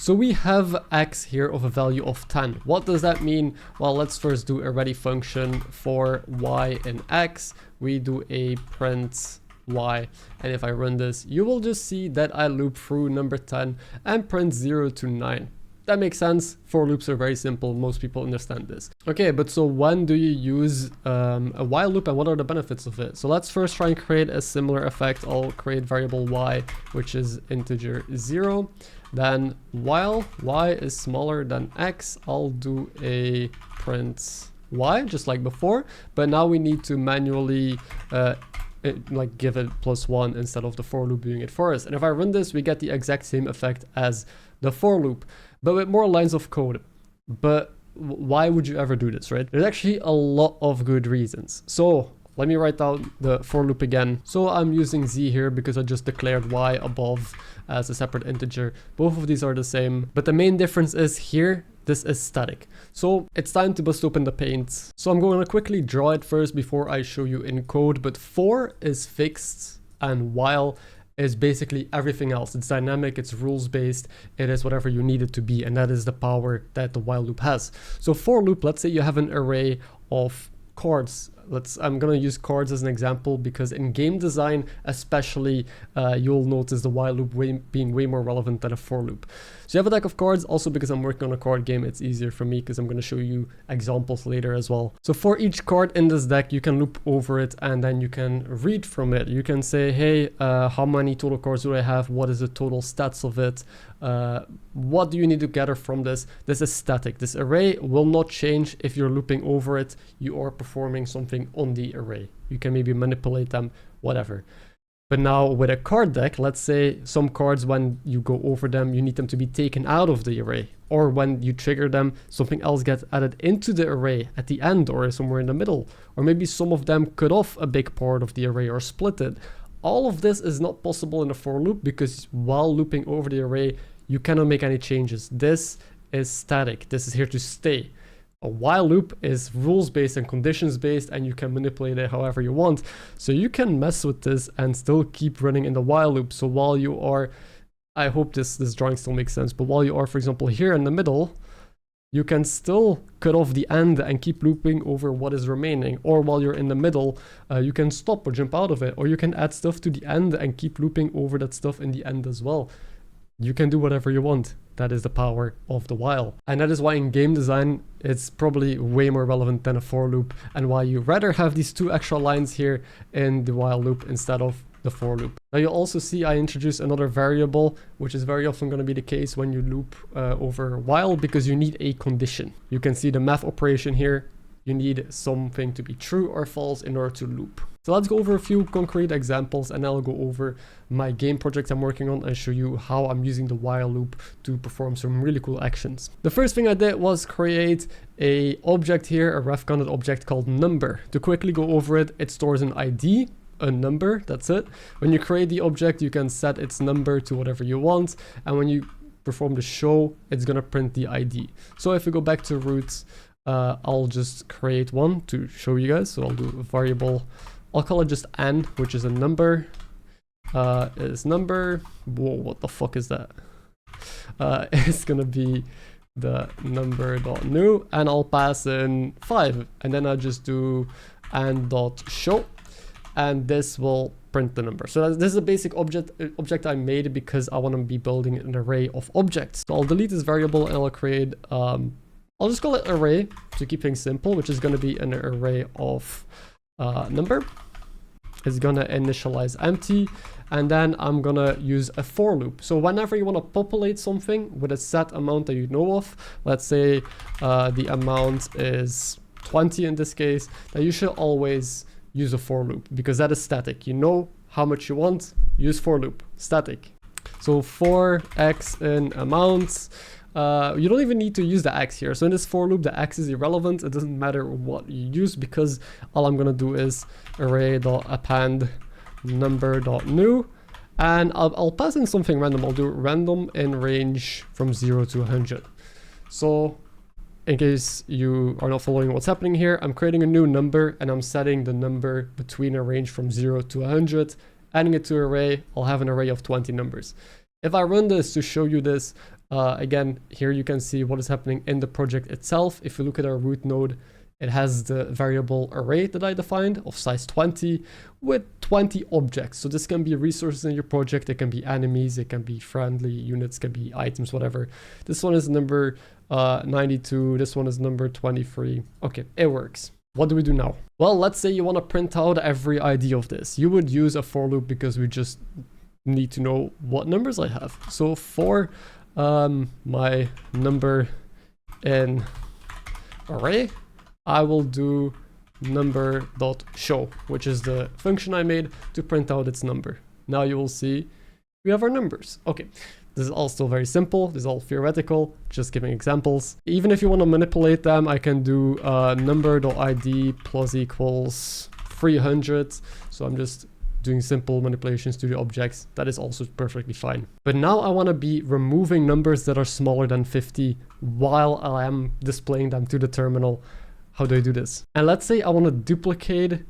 So we have x here of a value of 10. What does that mean? Well, let's first do a ready function for y in x. We do a print y, and if I run this, you will just see that I loop through number 10 and print 0 to 9. That makes sense. For loops are very simple. Most people understand this. Okay, but so when do you use a while loop and what are the benefits of it? So let's first try and create a similar effect. I'll create variable y, which is integer 0. Then while y is smaller than x, I'll do a print y, just like before. But now we need to manually like give it +1 instead of the for loop doing it for us. And if I run this, we get the exact same effect as the for loop, but with more lines of code. But why would you ever do this, right? There's actually a lot of good reasons. So let me write down the for loop again. So I'm using z here because I just declared y above as a separate integer. Both of these are the same, but the main difference is here, this is static. So it's time to bust open the paint. So I'm going to quickly draw it first before I show you in code, but for is fixed and while is basically everything else. It's dynamic, it's rules based, it is whatever you need it to be, and that is the power that the while loop has. So for loop, let's say you have an array of chords. I'm gonna use chords as an example because in game design especially you'll notice the while loop being way more relevant than a for loop. So you have a deck of chords. Also because I'm working on a chord game, it's easier for me because I'm going to show you examples later as well. So for each chord in this deck, you can loop over it and then you can read from it. You can say, hey, how many total chords do I have? What is the total stats of it? What do you need to gather from this? This is static. This array will not change if you're looping over it. You are performing something on the array. You can maybe manipulate them, whatever. But now with a card deck, let's say some cards, when you go over them, you need them to be taken out of the array. Or when you trigger them, something else gets added into the array at the end or somewhere in the middle. Or maybe some of them cut off a big part of the array or split it. All of this is not possible in a for loop because while looping over the array, you cannot make any changes. This is static. This is here to stay. A while loop is rules-based and conditions-based, and you can manipulate it however you want. So you can mess with this and still keep running in the while loop. So while you are, I hope this drawing still makes sense, but while you are, for example, here in the middle, you can still cut off the end and keep looping over what is remaining. Or while you're in the middle, you can stop or jump out of it, or you can add stuff to the end and keep looping over that stuff in the end as well. You can do whatever you want. That is the power of the while. And that is why in game design, it's probably way more relevant than a for loop, and why you rather have these 2 extra lines here in the while loop instead of the for loop. Now you'll also see I introduced another variable, which is very often going to be the case when you loop over while, because you need a condition. You can see the math operation here. You need something to be true or false in order to loop. So let's go over a few concrete examples, and I'll go over my game project I'm working on and show you how I'm using the while loop to perform some really cool actions. The first thing I did was create a object here, a ref-counted object called number. To quickly go over it, it stores an ID, a number, that's it. When you create the object, you can set its number to whatever you want, and when you perform the show, it's gonna print the ID. So if we go back to roots, I'll just create one to show you guys. So I'll do a variable, I'll call it just n, which is a number, is number, whoa, what the fuck is that? It's gonna be the number.new, and I'll pass in 5, and then I'll just do and.show, and this will print the number. So this is a basic object I made because I want to be building an array of objects. So I'll delete this variable and I'll create, I'll just call it array to keep things simple, which is going to be an array of number. It's going to initialize empty, and then I'm going to use a for loop. So whenever you want to populate something with a set amount that you know of, let's say the amount is 20 in this case, then you should always use a for loop because that is static. You know how much you want, use for loop, static. So for x in amounts, you don't even need to use the x here. So in this for loop, the x is irrelevant. It doesn't matter what you use because all I'm going to do is array.append number.new, and I'll pass in something random. I'll do random in range from 0 to 100. So in case you are not following what's happening here, I'm creating a new number and I'm setting the number between a range from 0 to 100, adding it to array. I'll have an array of 20 numbers. If I run this to show you this, Again, here you can see what is happening in the project itself. If you look at our root node, it has the variable array that I defined of size 20 with 20 objects. So this can be resources in your project. It can be enemies. It can be friendly units, can be items, whatever. This one is number 92. This one is number 23. Okay, it works. What do we do now? Well, let's say you want to print out every ID of this. You would use a for loop because we just need to know what numbers I have. So for my number in array, I will do number.show, which is the function I made to print out its number. Now you will see we have our numbers. Okay, this is all still very simple. This is all theoretical, just giving examples. Even if you want to manipulate them, I can do number.id plus equals 300. So I'm just doing simple manipulations to the objects. That is also perfectly fine. But now I want to be removing numbers that are smaller than 50 while I am displaying them to the terminal. How do I do this? And let's say I want to duplicate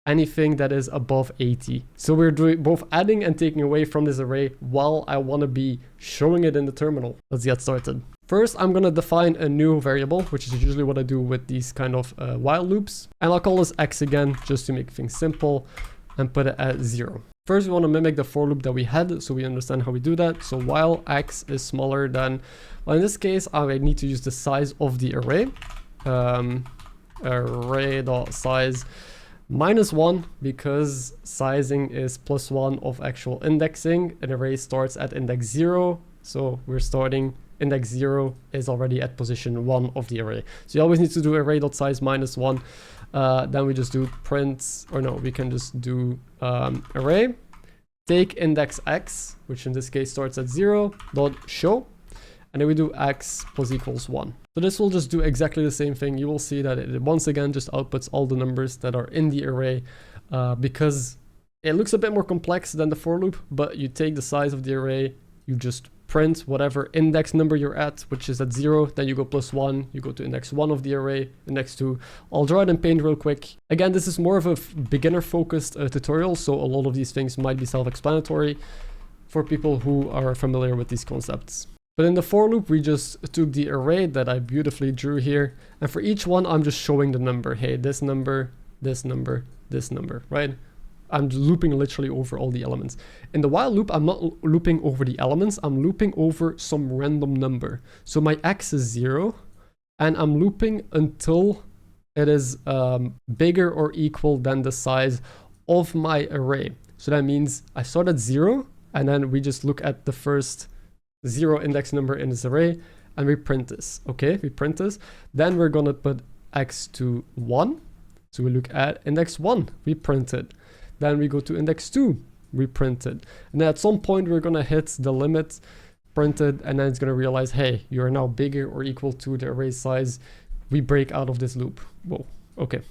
anything that is above 80. So we're doing both adding and taking away from this array while I want to be showing it in the terminal. Let's get started. First, I'm going to define a new variable, which is usually what I do with these kind of while loops. And I'll call this x again, just to make things simple, and put it at 0. First, we want to mimic the for loop that we had, so we understand how we do that. So while x is smaller than, well, in this case, I need to use the size of the array. Array.size -1, because sizing is +1 of actual indexing. An array starts at index 0, so we're starting index 0 is already at position 1 of the array. So you always need to do array.size -1. Then we just do print, or no, we can just do array, take index x, which in this case starts at 0, dot show, and then we do x plus equals 1. So this will just do exactly the same thing. You will see that it once again just outputs all the numbers that are in the array, because it looks a bit more complex than the for loop, but you take the size of the array, you just print whatever index number you're at, which is at 0, then you go +1, you go to index 1 of the array, index 2. I'll draw it in Paint real quick. Again, this is more of a beginner-focused tutorial, so a lot of these things might be self-explanatory for people who are familiar with these concepts. But in the for loop, we just took the array that I beautifully drew here, and for each one, I'm just showing the number. Hey, this number, this number, this number, right? I'm looping literally over all the elements. In the while loop, I'm not looping over the elements, I'm looping over some random number. So my x is 0, and I'm looping until it is bigger or equal than the size of my array. So that means I start at 0, and then we just look at the first 0 index number in this array, and we print this. Okay, we print this. Then we're gonna put x to 1. So we look at index 1, we print it. Then we go to index 2, we print it. And then at some point we're gonna hit the limit, print it, and then it's gonna realize, hey, you are now bigger or equal to the array size. We break out of this loop. Whoa, okay.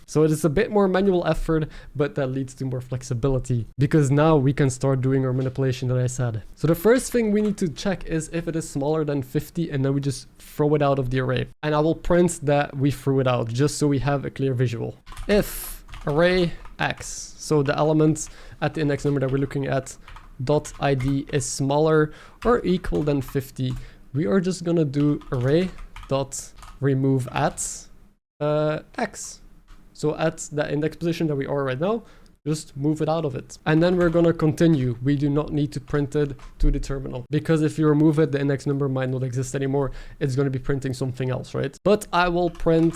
So it is a bit more manual effort, but that leads to more flexibility, because now we can start doing our manipulation that I said. So the first thing we need to check is if it is smaller than 50, and then we just throw it out of the array. And I will print that we threw it out, just so we have a clear visual. If array x, so the element at the index number that we're looking at, dot id is smaller or equal than 50, we are just gonna do array dot remove at x. So at the index position that we are right now, just move it out of it. And then we're gonna continue. We do not need to print it to the terminal, because if you remove it, the index number might not exist anymore. It's gonna be printing something else, right? But I will print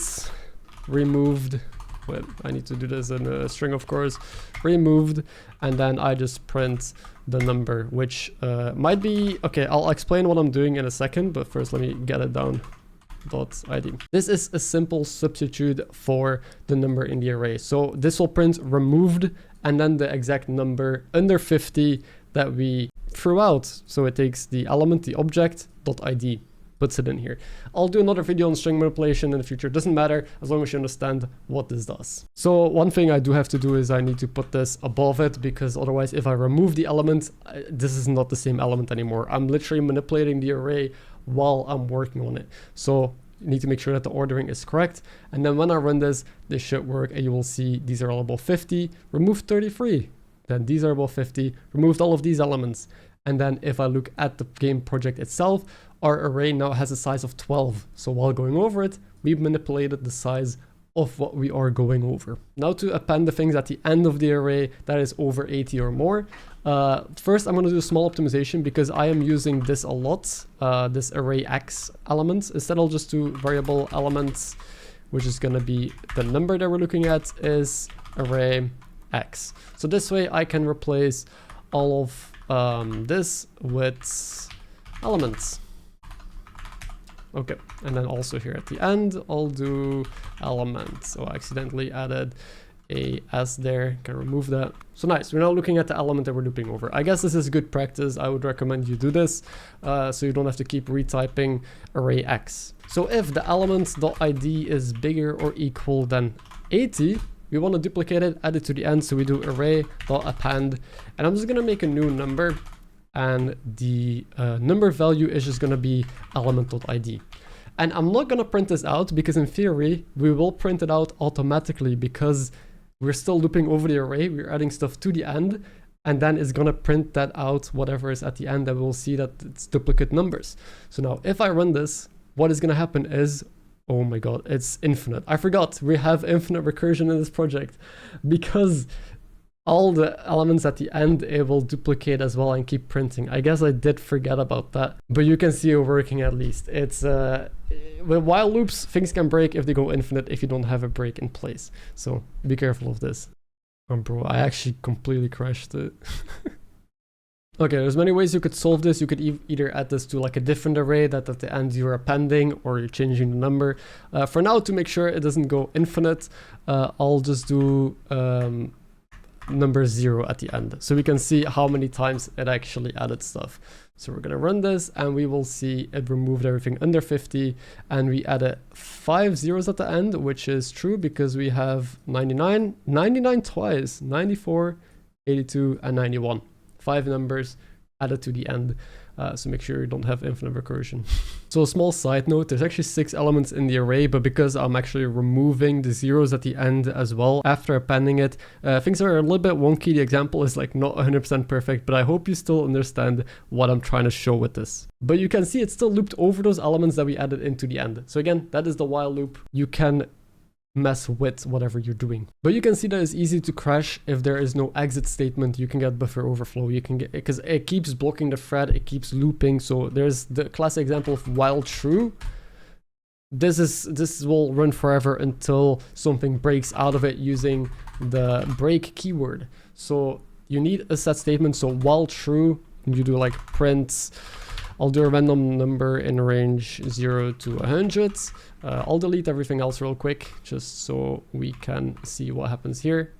removed. Well, I need to do this in a string, of course. Removed, and then I just print the number, which might be, okay, I'll explain what I'm doing in a second, but first let me get it down. .id. This is a simple substitute for the number in the array. So this will print removed and then the exact number under 50 that we threw out. So it takes the element, the object, .id, puts it in here. I'll do another video on string manipulation in the future. Doesn't matter as long as you understand what this does. So one thing I do have to do is I need to put this above it, because otherwise if I remove the element, this is not the same element anymore. I'm literally manipulating the array while I'm working on it. So you need to make sure that the ordering is correct. And then when I run this, this should work, and you will see these are all above 50, removed 33. Then these are above 50, removed all of these elements. And then if I look at the game project itself, our array now has a size of 12. So while going over it, we've manipulated the size of what we are going over. Now to append the things at the end of the array that is over 80 or more. First, I'm going to do a small optimization because I am using this a lot, this array x element. Instead, I'll just do variable elements, which is going to be the number that we're looking at is array x. So this way I can replace all of this with elements. Okay, and then also here at the end, I'll do elements. So I accidentally added a s there, can remove that. So nice, we're now looking at the element that we're looping over. I guess this is good practice. I would recommend you do this so you don't have to keep retyping array x. So if the element.id is bigger or equal than 80, we want to duplicate it, add it to the end. So we do array.append, and I'm just going to make a new number. And the number value is just going to be element.id. And I'm not going to print this out because in theory, we will print it out automatically because we're still looping over the array. We're adding stuff to the end, and then it's going to print that out, whatever is at the end, and we'll see that it's duplicate numbers. So now if I run this, what is going to happen is, oh my God, it's infinite. I forgot we have infinite recursion in this project because all the elements at the end, it will duplicate as well and keep printing. I guess I did forget about that, but you can see it working at least. It's with while loops, things can break if they go infinite if you don't have a break in place. So be careful of this. Oh bro, I actually completely crashed it. Okay, there's many ways you could solve this. You could either add this to like a different array that at the end you're appending or you're changing the number. For now, to make sure it doesn't go infinite, I'll just do number 0 at the end, so we can see how many times it actually added stuff. So we're gonna run this and we will see it removed everything under 50, and we added 5 zeros at the end, which is true because we have 99 twice, 94, 82 and 91, 5 numbers added to the end. So make sure you don't have infinite recursion. So a small side note, there's actually 6 elements in the array, but because I'm actually removing the zeros at the end as well after appending it, things are a little bit wonky. The example is like not 100% perfect, but I hope you still understand what I'm trying to show with this. But you can see it's still looped over those elements that we added into the end. So again, that is the while loop. You can mess with whatever you're doing, but you can see that it's easy to crash if there is no exit statement. You can get buffer overflow, you can get, because it keeps blocking the thread, it keeps looping. So there's the classic example of while true. This will run forever until something breaks out of it using the break keyword. So you need a set statement. So while true, you do like print, I'll do a random number in range 0 to 100. I'll delete everything else real quick, just so we can see what happens here.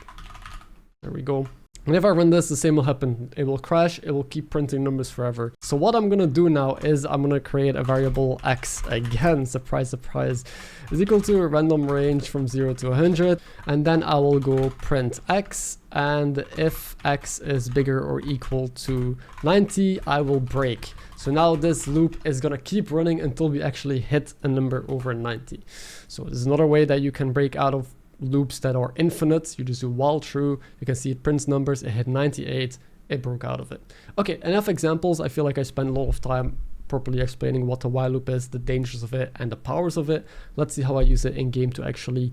There we go. And if I run this, the same will happen. It will crash, it will keep printing numbers forever. So what I'm gonna do now is I'm gonna create a variable x again, surprise, surprise, is equal to a random range from 0 to 100. And then I will go print x, and if x is bigger or equal to 90, I will break. So now this loop is gonna keep running until we actually hit a number over 90. So this is another way that you can break out of loops that are infinite. You just do while true, you can see it prints numbers, it hit 98, it broke out of it. Okay, enough examples. I feel like I spent a lot of time properly explaining what a while loop is, the dangers of it and the powers of it. Let's see how I use it in game to actually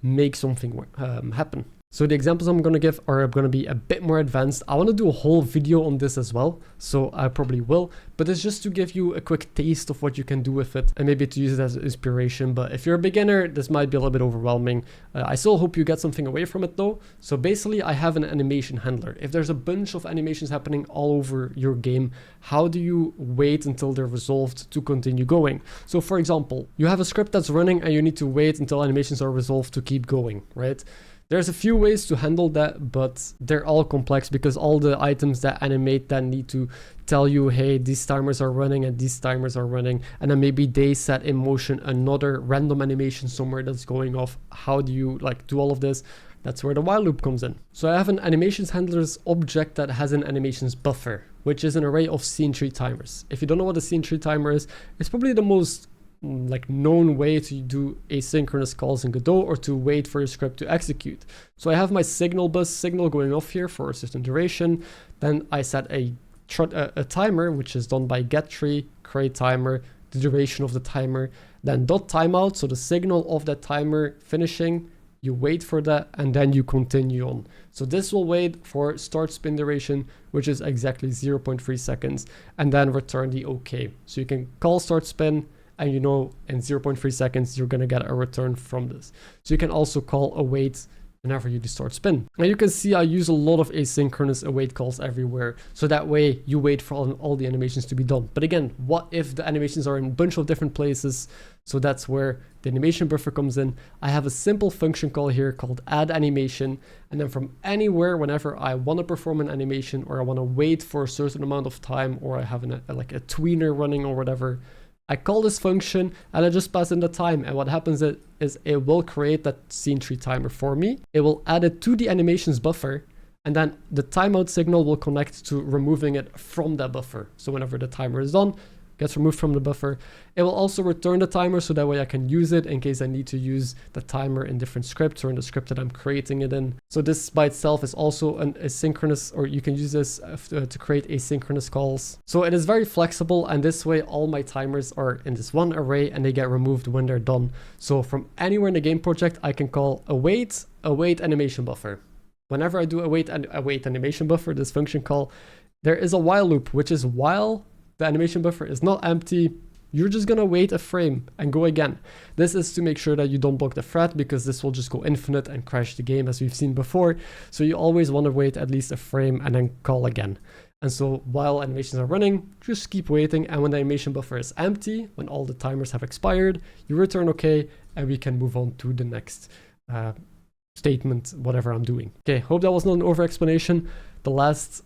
make something happen. So the examples I'm going to give are going to be a bit more advanced. I want to do a whole video on this as well, so I probably will, but it's just to give you a quick taste of what you can do with it and maybe to use it as inspiration. But if you're a beginner, this might be a little bit overwhelming. I still hope you get something away from it though. So basically I have an animation handler. If there's a bunch of animations happening all over your game, how do you wait until they're resolved to continue going? So for example, you have a script that's running and you need to wait until animations are resolved to keep going, right? There's a few ways to handle that, but they're all complex because all the items that animate that need to tell you, hey, these timers are running and these timers are running, and then maybe they set in motion another random animation somewhere that's going off. How do you like do all of this? That's where the while loop comes in. So I have an animations handlers object that has an animations buffer, which is an array of scene tree timers. If you don't know what a scene tree timer is, it's probably the most like known way to do asynchronous calls in Godot or to wait for your script to execute. So I have my signal bus signal going off here for a certain duration. Then I set a a timer, which is done by get tree, create timer, the duration of the timer, then dot timeout, so the signal of that timer finishing, you wait for that, and then you continue on. So this will wait for start spin duration, which is exactly 0.3 seconds, and then return the OK. So you can call start spin, and you know in 0.3 seconds, you're gonna get a return from this. So you can also call await whenever you do start spin. And you can see I use a lot of asynchronous await calls everywhere. So that way you wait for all the animations to be done. But again, what if the animations are in a bunch of different places? So that's where the animation buffer comes in. I have a simple function call here called add animation. And then from anywhere, whenever I want to perform an animation or I want to wait for a certain amount of time, or I have like a tweener running or whatever, I call this function and I just pass in the time, and what happens is it will create that scene tree timer for me. It will add it to the animations buffer, and then the timeout signal will connect to removing it from that buffer. So whenever the timer is done, gets removed from the buffer. It will also return the timer, so that way I can use it in case I need to use the timer in different scripts or in the script that I'm creating it in. So this by itself is also an asynchronous, or you can use this to create asynchronous calls. So it is very flexible, and this way all my timers are in this one array and they get removed when they're done. So from anywhere in the game project, I can call await animation buffer. Whenever I do await animation buffer, this function call, there is a while loop, which is while the animation buffer is not empty, you're just gonna wait a frame and go again. This is to make sure that you don't block the thread, because this will just go infinite and crash the game as we've seen before. So you always want to wait at least a frame and then call again. And so while animations are running, just keep waiting. And when the animation buffer is empty, when all the timers have expired, you return OK, and we can move on to the next statement, whatever I'm doing. Okay, hope that was not an over explanation. The last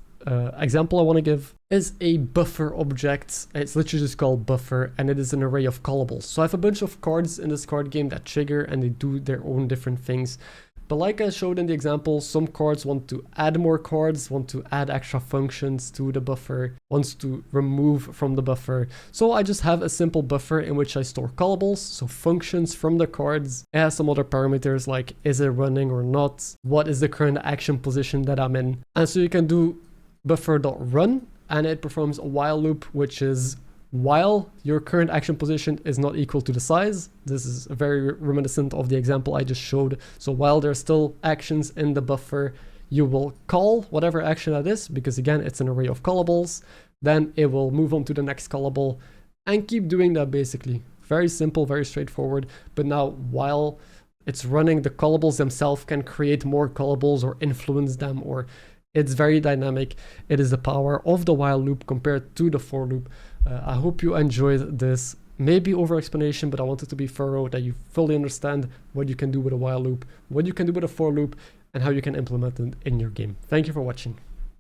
example I want to give is a buffer object. It's literally just called buffer, and it is an array of callables. So I have a bunch of cards in this card game that trigger, and they do their own different things. But like I showed in the example, some cards want to add more cards, want to add extra functions to the buffer, wants to remove from the buffer. So I just have a simple buffer in which I store callables, so functions from the cards. It has some other parameters like is it running or not, what is the current action position that I'm in. And so you can do buffer.run, and it performs a while loop, which is while your current action position is not equal to the size. This is very reminiscent of the example I just showed. So while there's still actions in the buffer, you will call whatever action that is, because again, it's an array of callables. Then it will move on to the next callable and keep doing that basically. Very simple, very straightforward. But now while it's running, the callables themselves can create more callables or influence them, or it's very dynamic. It is the power of the while loop compared to the for loop. I hope you enjoyed this, maybe over explanation, but I wanted to be thorough, that you fully understand what you can do with a while loop, what you can do with a for loop, and how you can implement it in your game. Thank you for watching.